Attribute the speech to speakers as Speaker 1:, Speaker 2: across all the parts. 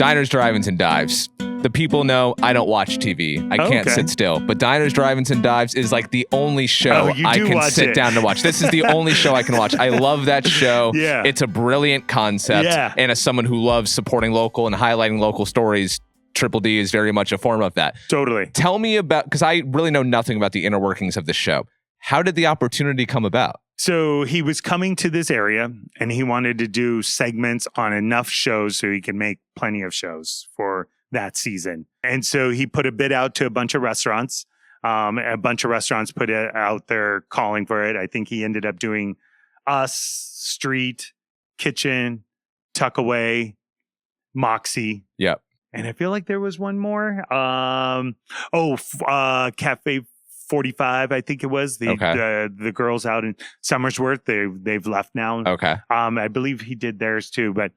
Speaker 1: Diners, drive-ins, and dives. The people know I don't watch TV. I can't sit still. But Diners, Drive-ins, and Dives is like the only show I can sit down to watch. This is the only show I can watch. I love that show.
Speaker 2: Yeah.
Speaker 1: It's a brilliant concept.
Speaker 2: Yeah.
Speaker 1: And as someone who loves supporting local and highlighting local stories, Triple D is very much a form of that.
Speaker 2: Totally.
Speaker 1: Tell me about, because I really know nothing about the inner workings of the show. How did the opportunity come about?
Speaker 2: So he was coming to this area and he wanted to do segments on enough shows so he could make plenty of shows for that season. And so he put a bid out to a bunch of restaurants. A bunch of restaurants put it out there calling for it. I think he ended up doing Us, Street, Kitchen, Tuckaway, Moxie.
Speaker 1: Yep.
Speaker 2: And I feel like there was one more. Cafe 45, I think it was. The girls out in Somersworth, they've left now.
Speaker 1: Okay.
Speaker 2: I believe he did theirs too, but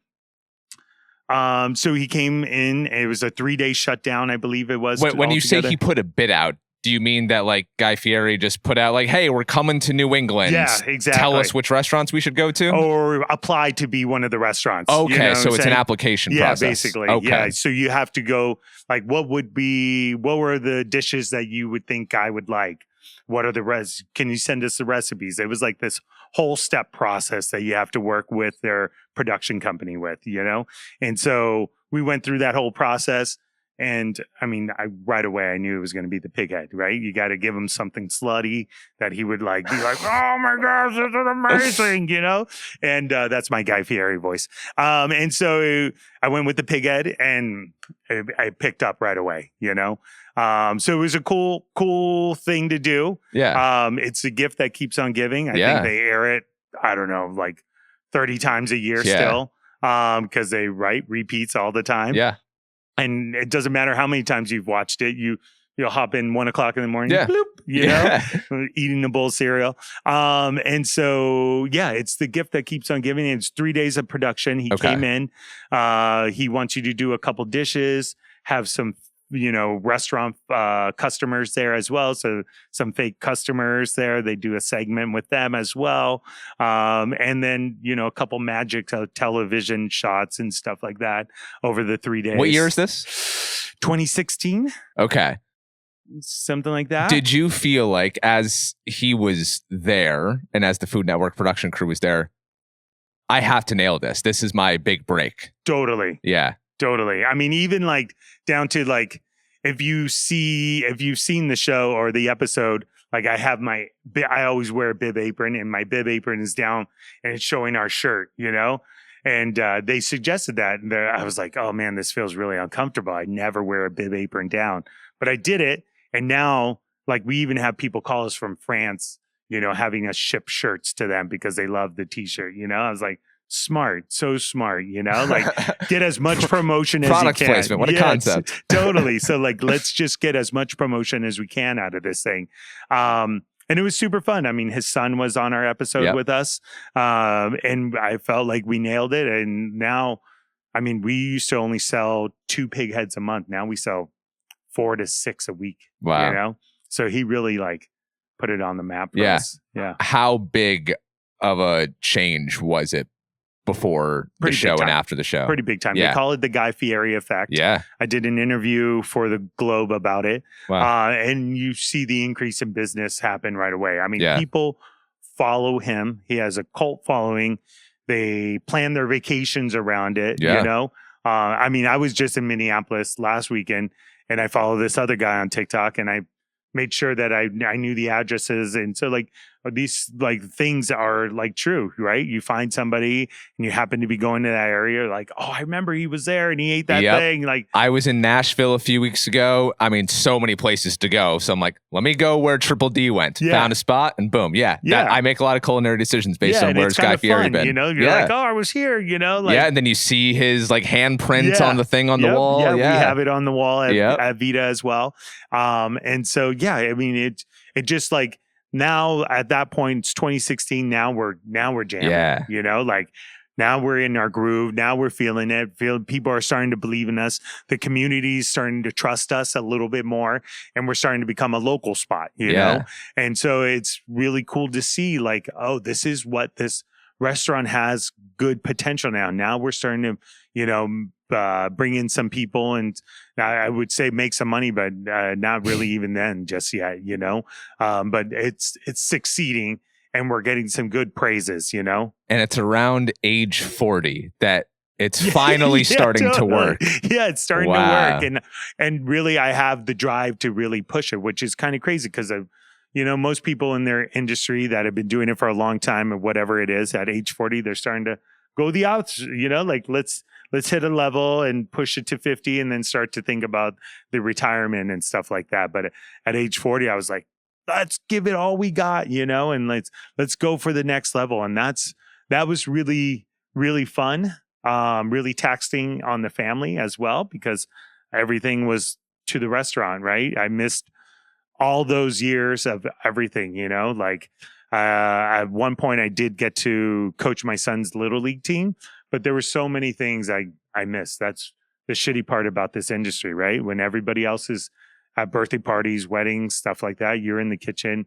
Speaker 2: so he came in. It was a 3-day shutdown, I believe it was.
Speaker 1: When you say he put a bid out, do you mean that like Guy Fieri just put out like, hey, we're coming to New England.
Speaker 2: Yeah, exactly.
Speaker 1: Tell us which restaurants we should go to?
Speaker 2: Or apply to be one of the restaurants.
Speaker 1: Okay,
Speaker 2: you know
Speaker 1: so it's an application process.
Speaker 2: Yeah, basically.
Speaker 1: Okay.
Speaker 2: Yeah, so you have to go, like, what were the dishes that you would think Guy would like? What are can you send us the recipes? It was like this whole step process that you have to work with their production company with, you know? And so we went through that whole process. And I mean, right away, I knew it was going to be the pig head, right? You got to give him something slutty that he would like, be like, oh my gosh, this is amazing, you know? And that's my Guy Fieri voice. And so I went with the pig head and I picked up right away, you know? So it was a cool thing to do.
Speaker 1: Yeah.
Speaker 2: It's a gift that keeps on giving. I think they air it, I don't know, like 30 times a year still. Because they repeats all the time.
Speaker 1: Yeah.
Speaker 2: And it doesn't matter how many times you've watched it. You'll hop in 1 o'clock in the morning,
Speaker 1: bloop,
Speaker 2: you know, eating a bowl of cereal. And so, it's the gift that keeps on giving. It's 3 days of production. He came in. He wants you to do a couple dishes, have some, restaurant customers there as well. So some fake customers there. They do a segment with them as well. And then, a couple magic television shots and stuff like that over the 3 days.
Speaker 1: What year is this?
Speaker 2: 2016.
Speaker 1: Okay.
Speaker 2: Something like that.
Speaker 1: Did you feel like as he was there and as the Food Network production crew was there, I have to nail this. This is my big break.
Speaker 2: Totally.
Speaker 1: Yeah.
Speaker 2: Totally. I mean, even like down to like, if you've seen the show or the episode, like I always wear a bib apron and my bib apron is down and it's showing our shirt, and they suggested that. And I was like, oh man, this feels really uncomfortable. I never wear a bib apron down, but I did it. And now like we even have people call us from France, having us ship shirts to them because they love the t-shirt, I was like, so smart, like get as much promotion as you can.
Speaker 1: Product placement, what a concept.
Speaker 2: Totally. So like, let's just get as much promotion as we can out of this thing. And it was super fun. I mean, his son was on our episode with us. And I felt like we nailed it. And now, I mean, we used to only sell 2 pig heads a month. Now we sell 4 to 6 a week.
Speaker 1: Wow.
Speaker 2: So he really like put it on the map for us. Yeah.
Speaker 1: How big of a change was it before the show and after the show?
Speaker 2: Pretty big time.
Speaker 1: Yeah.
Speaker 2: They call it the Guy Fieri Effect.
Speaker 1: Yeah.
Speaker 2: I did an interview for the Globe about it.
Speaker 1: Wow.
Speaker 2: And you see the increase in business happen right away. I mean, people follow him. He has a cult following. They plan their vacations around it, I mean, I was just in Minneapolis last weekend and I follow this other guy on TikTok and I made sure that I knew the addresses. And so like these like things are like true, right? You find somebody and you happen to be going to that area, like, oh, I remember he was there and he ate that thing. Like
Speaker 1: I was in Nashville a few weeks ago. I mean, so many places to go. So I'm like, let me go where Triple D went. Found a spot and boom. I make a lot of culinary decisions based on where's Guy Fieri been.
Speaker 2: You're like, oh, I was here, like,
Speaker 1: and then you see his like handprints on the thing on the wall.
Speaker 2: Yeah, we have it on the wall at Vida as well. And so, I mean, it just like, now at that point, it's 2016. Now we're jamming, like now we're in our groove. Now we're feeling it. People are starting to believe in us. The community's starting to trust us a little bit more and we're starting to become a local spot, you know? And so it's really cool to see like, oh, this is what this restaurant has good potential now. Now we're starting to, bring in some people, and I would say make some money, but not really even then just yet, but it's succeeding, and we're getting some good praises,
Speaker 1: And it's around age 40 that it's finally starting to work.
Speaker 2: Yeah, it's starting to work. And really, I have the drive to really push it, which is kind of crazy because most people in their industry that have been doing it for a long time or whatever it is, at age 40, they're starting to go the opposite, like let's hit a level and push it to 50 and then start to think about the retirement and stuff like that. But at age 40, I was like, let's give it all we got, and let's go for the next level. And that was really, really fun. Really taxing on the family as well, because everything was to the restaurant, right? I missed all those years of everything, at one point I did get to coach my son's little league team, but there were so many things I missed. That's the shitty part about this industry, right? When everybody else is at birthday parties, weddings, stuff like that, you're in the kitchen.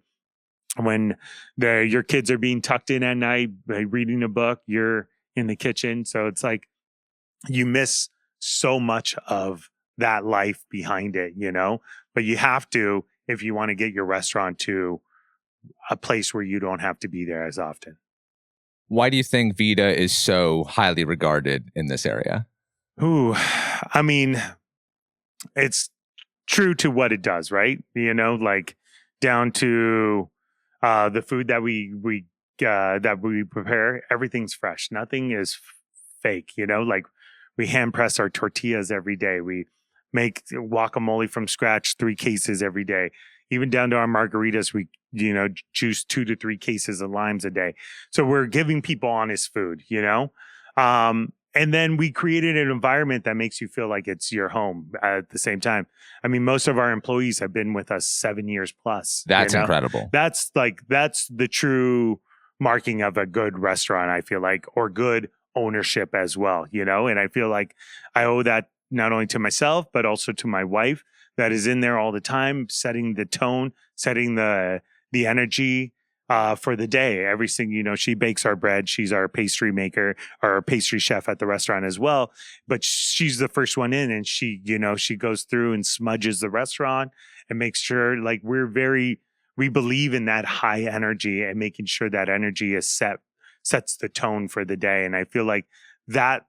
Speaker 2: When your kids are being tucked in at night, reading a book, you're in the kitchen. So it's like you miss so much of that life behind it, but you have to, if you want to get your restaurant to a place where you don't have to be there as often.
Speaker 1: Why do you think Vida is so highly regarded in this area?
Speaker 2: I mean, it's true to what it does, right? Like down to the food that we prepare, everything's fresh. Nothing is fake, like we hand press our tortillas every day. We make guacamole from scratch, 3 cases every day. Even down to our margaritas, we, juice 2 to 3 cases of limes a day. So we're giving people honest food, and then we created an environment that makes you feel like it's your home at the same time. I mean, most of our employees have been with us 7 years plus.
Speaker 1: That's incredible.
Speaker 2: That's the true marking of a good restaurant, I feel like, or good ownership as well, and I feel like I owe that not only to myself, but also to my wife that is in there all the time, setting the tone, setting the energy for the day. Everything, she bakes our bread. She's our pastry maker, our pastry chef at the restaurant as well. But she's the first one in, and she goes through and smudges the restaurant and makes sure, like, we believe in that high energy and making sure that energy is sets the tone for the day. And I feel like that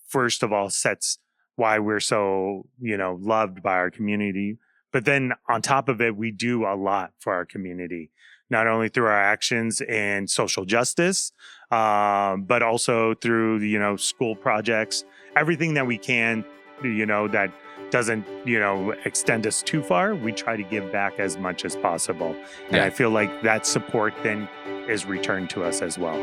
Speaker 2: first of all, sets why we're so, loved by our community. But then on top of it, we do a lot for our community, not only through our actions and social justice, but also through, school projects, everything that we can, that doesn't, extend us too far. We try to give back as much as possible. And I feel like that support then is returned to us as well.